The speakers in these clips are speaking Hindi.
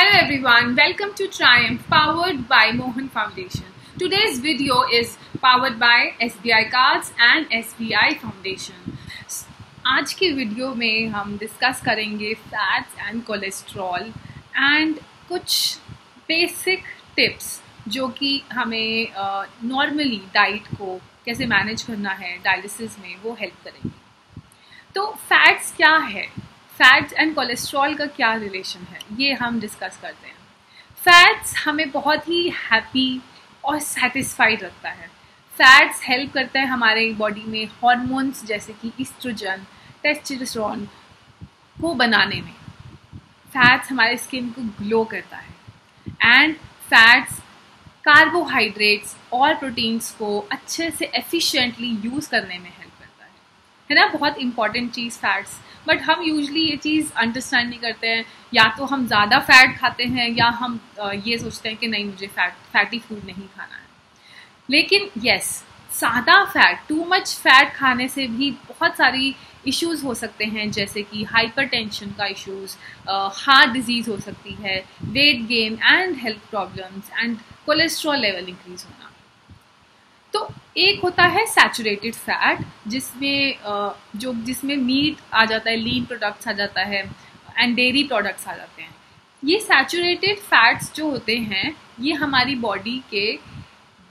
Hello everyone, welcome to Triumph powered by Mohan Foundation. Today's video is powered by SBI Cards and SBI Foundation. आज की वीडियो में हम डिस्कस करेंगे फैट्स एंड कोलेस्ट्रॉल एंड कुछ बेसिक टिप्स जो कि हमें नॉर्मली डाइट को कैसे मैनेज करना है डायलिसिस में, वो हेल्प करेंगे। तो फैट्स क्या है, फैट्स एंड कोलेस्ट्रॉल का क्या रिलेशन है, ये हम डिस्कस करते हैं। फैट्स हमें बहुत ही हैप्पी और सेटिस्फाइड रखता है। फैट्स हेल्प करता है हमारे बॉडी में हार्मोन्स जैसे कि ईस्ट्रोजन, टेस्टोस्टेरोन को बनाने में। फैट्स हमारे स्किन को ग्लो करता है एंड फैट्स कार्बोहाइड्रेट्स और प्रोटीन्स को अच्छे से एफिशिएंटली यूज़ करने में हेल्प करता है ना। बहुत इंपॉर्टेंट चीज़ फैट्स, बट हम यूजली ये चीज़ अंडरस्टैंड नहीं करते हैं। या तो हम ज़्यादा फैट खाते हैं या हम ये सोचते हैं कि नहीं, मुझे फैटी फूड नहीं खाना है। लेकिन यस, ज़्यादा फैट, टू मच फैट खाने से भी बहुत सारी इश्यूज़ हो सकते हैं, जैसे कि हाइपरटेंशन का इश्यूज़, हार्ट डिजीज़ हो सकती है, weight gain and health problems and cholesterol level increase होना। तो एक होता है सैचुरेटेड फैट, जिसमें मीट आ जाता है, लीन प्रोडक्ट्स आ जाता है एंड डेयरी प्रोडक्ट्स आ जाते हैं। ये सैचुरेटेड फैट्स जो होते हैं ये हमारी बॉडी के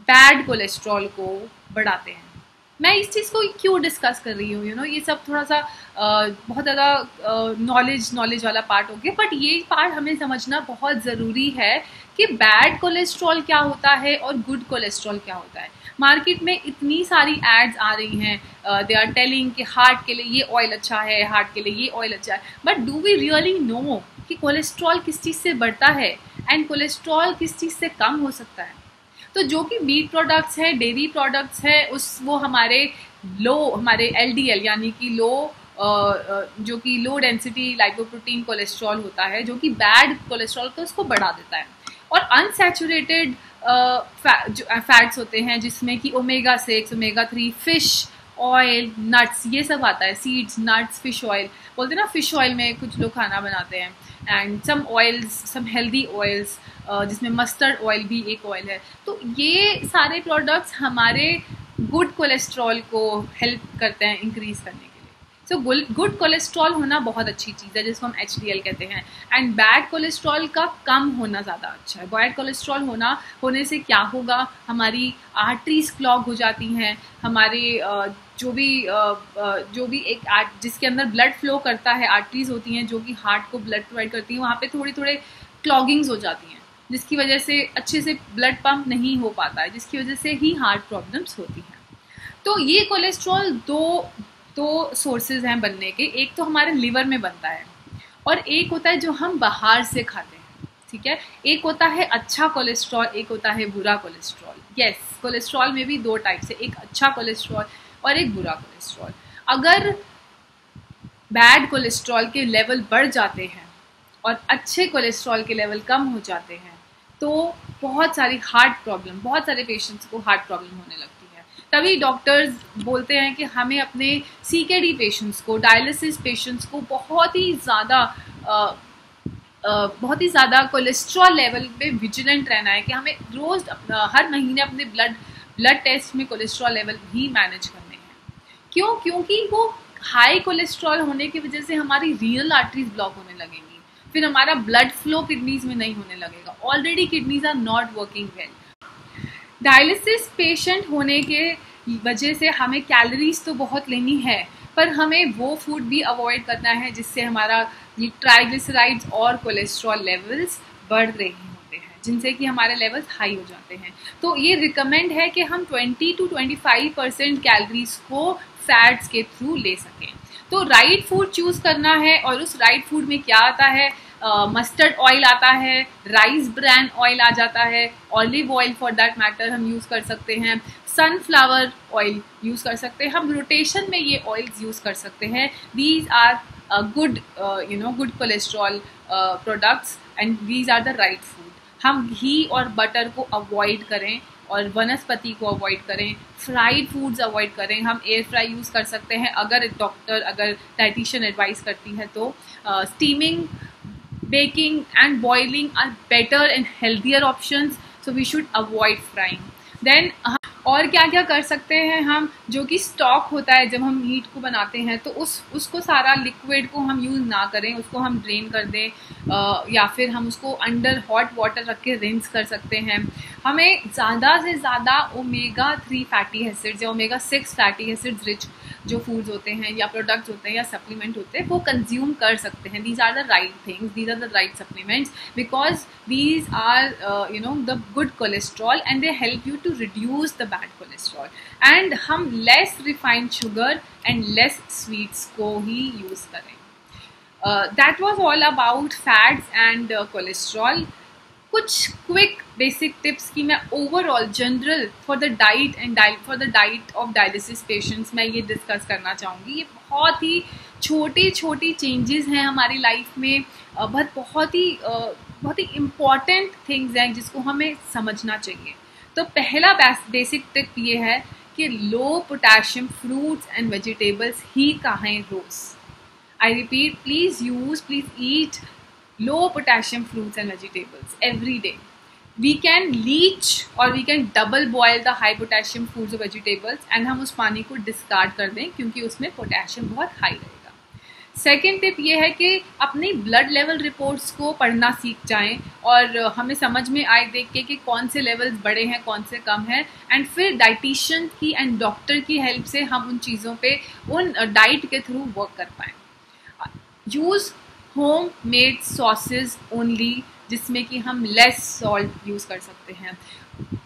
बैड कोलेस्ट्रॉल को बढ़ाते हैं। मैं इस चीज़ को क्यों डिस्कस कर रही हूँ, ये सब थोड़ा सा बहुत ज़्यादा नॉलेज वाला पार्ट हो गया, बट ये पार्ट हमें समझना बहुत ज़रूरी है कि बैड कोलेस्ट्रॉल क्या होता है और गुड कोलेस्ट्रॉल क्या होता है। मार्केट में इतनी सारी एड्स आ रही हैं, दे आर टेलिंग कि हार्ट के लिए ये ऑयल अच्छा है, हार्ट के लिए ये ऑयल अच्छा है, but do we really know कि कोलेस्ट्रॉल किस चीज़ से बढ़ता है एंड कोलेस्ट्रॉल किस चीज़ से कम हो सकता है। तो जो कि मीट प्रोडक्ट्स है, डेयरी प्रोडक्ट्स है, वो हमारे LDL यानी कि जो कि लो डेंसिटी लाइपोप्रोटीन कोलेस्ट्रॉल होता है, जो कि बैड कोलेस्ट्रॉल को उसको बढ़ा देता है। और अनसैचुरेटेड फैट्स होते हैं जिसमें कि omega 6, omega 3, fish oil, nuts, ये सब आता है, सीड्स, नट्स, फिश ऑयल बोलते हैं ना। फिश ऑयल में कुछ लोग खाना बनाते हैं and some oils, some healthy oils, जिसमें मस्टर्ड ऑयल भी एक ऑयल है। तो ये सारे प्रोडक्ट्स हमारे गुड कोलेस्ट्रॉल को हेल्प करते हैं इंक्रीज करने के लिए। सो गुड कोलेस्ट्रॉल होना बहुत अच्छी चीज़ है, जिसको हम HDL कहते हैं, एंड बैड कोलेस्ट्रॉल का कम होना ज़्यादा अच्छा है। बैड कोलेस्ट्रॉल होने से क्या होगा, हमारी आर्टरीज क्लॉग हो जाती हैं, हमारे जो भी एक जिसके अंदर ब्लड फ्लो करता है, आर्टरीज होती हैं जो कि हार्ट को ब्लड प्रोवाइड करती हैं, वहाँ पे थोड़े क्लॉगिंग्स हो जाती हैं, जिसकी वजह से अच्छे से ब्लड पंप नहीं हो पाता है, जिसकी वजह से ही हार्ट प्रॉब्लम्स होती हैं। तो ये कोलेस्ट्रॉल दो सोर्सेज हैं बनने के। एक तो हमारे लिवर में बनता है और एक होता है जो हम बाहर से खाते हैं, ठीक है। एक होता है अच्छा कोलेस्ट्रॉल, एक होता है बुरा कोलेस्ट्रॉल। यस, कोलेस्ट्रॉल में भी दो टाइप्स है, एक अच्छा कोलेस्ट्रॉल और एक बुरा कोलेस्ट्रॉल। अगर बैड कोलेस्ट्रॉल के लेवल बढ़ जाते हैं और अच्छे कोलेस्ट्रॉल के लेवल कम हो जाते हैं तो बहुत सारी हार्ट प्रॉब्लम, बहुत सारे पेशेंट्स को हार्ट प्रॉब्लम होने लगती है। तभी डॉक्टर्स बोलते हैं कि हमें अपने CKD पेशेंट्स को, डायलिसिस पेशेंट्स को बहुत ही ज़्यादा कोलेस्ट्रॉल लेवल पे विजिलेंट रहना है, कि हमें रोज़ हर महीने अपने ब्लड टेस्ट में कोलेस्ट्रॉल लेवल भी मैनेज करने हैं। क्यों? क्योंकि वो हाई कोलेस्ट्रॉल होने की वजह से हमारी रीनल आर्टरीज ब्लॉक होने लगेंगी, फिर हमारा ब्लड फ्लो किडनीज में नहीं होने लगेगा। Already kidneys are not working well. Dialysis patient होने के वजह से हमें कैलोरीज तो बहुत लेनी है, पर हमें वो फूड भी अवॉइड करना है जिससे हमारा ट्राइग्लिसराइड्स और कोलेस्ट्रॉल लेवल्स बढ़ रहे होते हैं, जिनसे कि हमारे लेवल्स हाई हो जाते हैं। तो ये रिकमेंड है कि हम 20 to 25% कैलोरीज को फैट्स के थ्रू ले सकें। तो राइट फूड चूज़ करना है, और उस राइट फूड में क्या आता है, मस्टर्ड ऑयल आता है, राइस ब्रान ऑयल आ जाता है, olive oil for that matter हम यूज़ कर सकते हैं, सनफ्लावर ऑयल यूज़ कर सकते हैं, हम रोटेशन में ये ऑयल्स यूज़ कर सकते हैं। These are good cholesterol products and these are the right food. हम घी और बटर को अवॉइड करें और वनस्पति को अवॉइड करें, फ्राइड फूड्स अवॉइड करें। हम एयर फ्राई यूज़ कर सकते हैं अगर डाइटिशियन एडवाइस करती है तो। Steaming baking and boiling are better and healthier options, so we should avoid frying. Then और क्या क्या कर सकते हैं हम, जो कि स्टॉक होता है जब हम मीट को बनाते हैं, तो उसको सारा लिक्विड को हम यूज़ ना करें, उसको हम ड्रेन कर दें, या फिर हम उसको अंडर हॉट वाटर रख के रिंस कर सकते हैं. हमें ज़्यादा से ज़्यादा ओमेगा 3 फैटी एसिड्स या ओमेगा 6 फैटी एसिड्स रिच जो फूड्स होते हैं या प्रोडक्ट्स होते हैं या सप्लीमेंट होते हैं वो कंज्यूम कर सकते हैं. These are the right things, these are the right supplements, because these are the good cholesterol and they help you to reduce the bad cholesterol. And हम less refined sugar and less sweets को ही यूज़ करें. That was all about fats and cholesterol. कुछ क्विक बेसिक टिप्स की मैं overall general for the diet and for the diet of dialysis patients मैं ये डिस्कस करना चाहूँगी. ये बहुत ही छोटी छोटी चेंजेस हैं हमारी लाइफ में, बहुत ही इम्पॉर्टेंट थिंग्स हैं जिसको हमें समझना चाहिए. तो पहला बेसिक टिप ये है कि low potassium fruits and vegetables ही खाएं रोज. I repeat, please eat low potassium fruits and vegetables every day. We can leach or we can double boil the high potassium foods or vegetables and हम उस पानी को डिस्कार्ड कर दें क्योंकि उसमें पोटेशियम बहुत हाई रहेगा. सेकेंड टिप ये है कि अपनी ब्लड लेवल रिपोर्ट्स को पढ़ना सीख जाएं और हमें समझ में आए देख के कि कौन से लेवल्स बड़े हैं कौन से कम हैं, एंड फिर डाइटिशियन की एंड डॉक्टर की हेल्प से हम उन चीज़ों पे उन डाइट के थ्रू वर्क कर पाएँ. Use home made sausage only, जिसमें कि हम लेस सॉल्ट यूज़ कर सकते हैं.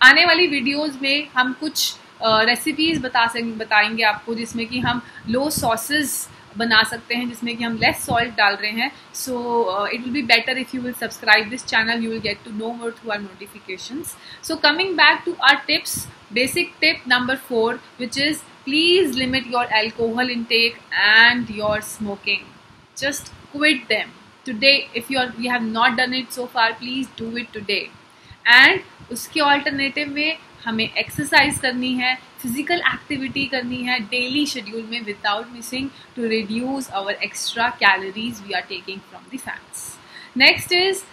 आने वाली वीडियोस में हम कुछ रेसिपीज़ बताएंगे आपको जिसमें कि हम लो सॉसेज बना सकते हैं जिसमें कि हम लेस सॉल्ट डाल रहे हैं. So it will be better if you will subscribe this channel, you will get to know more through our notifications. So coming back to our tips, basic tip number 4 which is please limit your alcohol intake and your smoking. Just quit them today. If you have not done it so far, please do it today. And उसके ऑल्टरनेटिव में हमें एक्सरसाइज करनी है, फिजिकल एक्टिविटी करनी है डेली शेड्यूल में without missing to reduce our extra calories we are taking from the fats. Next is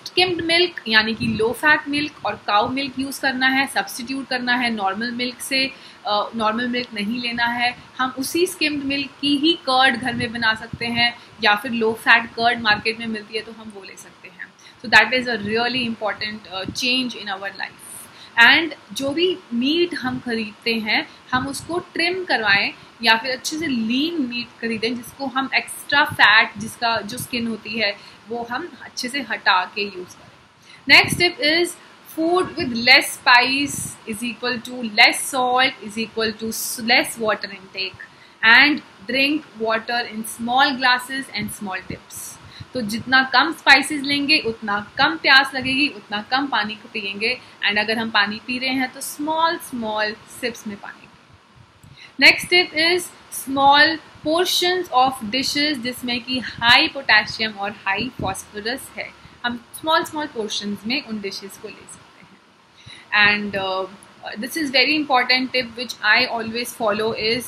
skimmed milk यानी कि लो फैट मिल्क और काउ मिल्क यूज़ करना है, सब्सटीट्यूट करना है नॉर्मल मिल्क से. नॉर्मल मिल्क नहीं लेना है, हम उसी स्किम्ड मिल्क की ही कर्ड घर में बना सकते हैं या फिर लो फैट कर्ड मार्केट में मिलती है तो हम वो ले सकते हैं. So that is a really important change in our life. And जो भी मीट हम खरीदते हैं हम उसको ट्रिम करवाएं या फिर अच्छे से लीन मीट खरीदें जिसको हम एक्स्ट्रा फैट जिसका जो स्किन होती है वो हम अच्छे से हटा के यूज़ करें. Next tip is food with less spice is equal to less salt is equal to less water intake, and drink water in small glasses and small tips. तो जितना कम स्पाइसेस लेंगे उतना कम प्यास लगेगी, उतना कम पानी को पियेंगे, एंड अगर हम पानी पी रहे हैं तो स्मॉल सिप्स में पानी. Next tip is small portions of dishes जिसमें कि हाई पोटेशियम और हाई फॉस्फोरस है. हम स्मॉल पोर्शंस में उन डिशेस को ले सकते हैं. And this is very important tip which I always follow is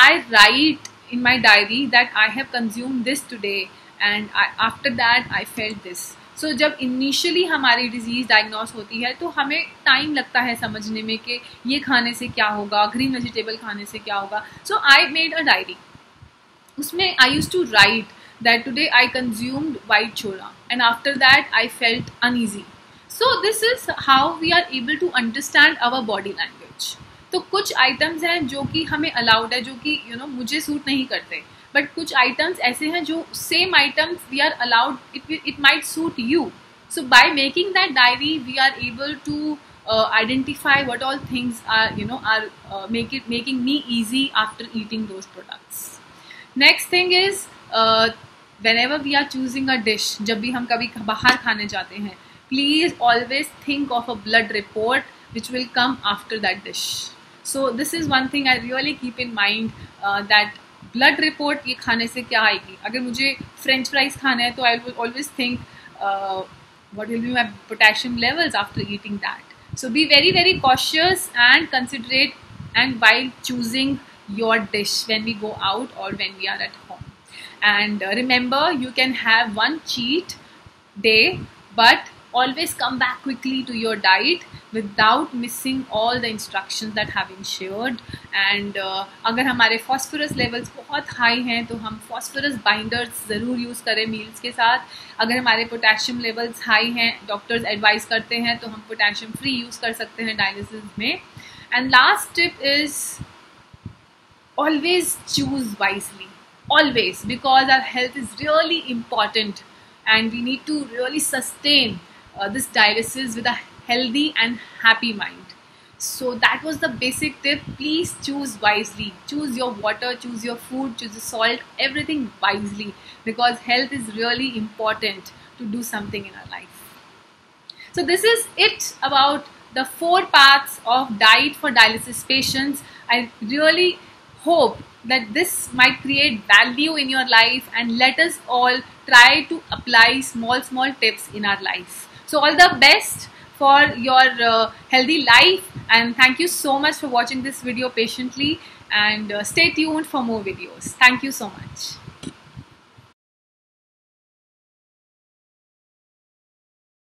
I write in my diary that I have consumed this today and after that I felt this. So जब इनिशियली हमारी डिजीज़ डायग्नोस होती है तो हमें टाइम लगता है समझने में कि ये खाने से क्या होगा, ग्रीन वेजिटेबल खाने से क्या होगा. सो आई मेड अ डायरी, उसमें I use to write that today I consumed white chola and after that I felt uneasy. So this is how we are able to understand our body language. तो कुछ आइटम्स हैं जो कि हमें अलाउड है, जो कि मुझे सूट नहीं करते, बट कुछ आइटम्स ऐसे हैं जो same items we are allowed, it might suit you. So by making that diary we are able to identify what all things are making me easy after eating those products. Next thing is whenever we are choosing a dish, जब भी हम कभी बाहर खाने जाते हैं, please always think of a blood report which will come after that dish. So this is one thing I really keep in mind, that blood report ये खाने से क्या आएगी. अगर मुझे French fries खाने हैं तो I will always think what will be my potassium levels after eating that. So be very cautious and considerate and while choosing your dish when we go out or when we are at home. And remember, you can have one cheat day, but always come back quickly to your diet without missing all the instructions that have been shared. And अगर हमारे phosphorus levels बहुत high हैं तो हम phosphorus binders ज़रूर यूज़ करें meals के साथ. अगर हमारे potassium levels high हैं, doctors advise करते हैं तो हम potassium free यूज़ कर सकते हैं dialysis में. And last tip is always choose wisely, always, because our health is really important and we need to really sustain this dialysis with a healthy and happy mind. So that was the basic tip. Please choose wisely. Choose your water, choose your food, choose the salt, everything wisely, because health is really important to do something in our life. So this is it about the 4 paths of diet for dialysis patients. I really hope that this might create value in your life, and let us all try to apply small tips in our life. So all the best for your healthy life, and thank you so much for watching this video patiently, and stay tuned for more videos. Thank you so much.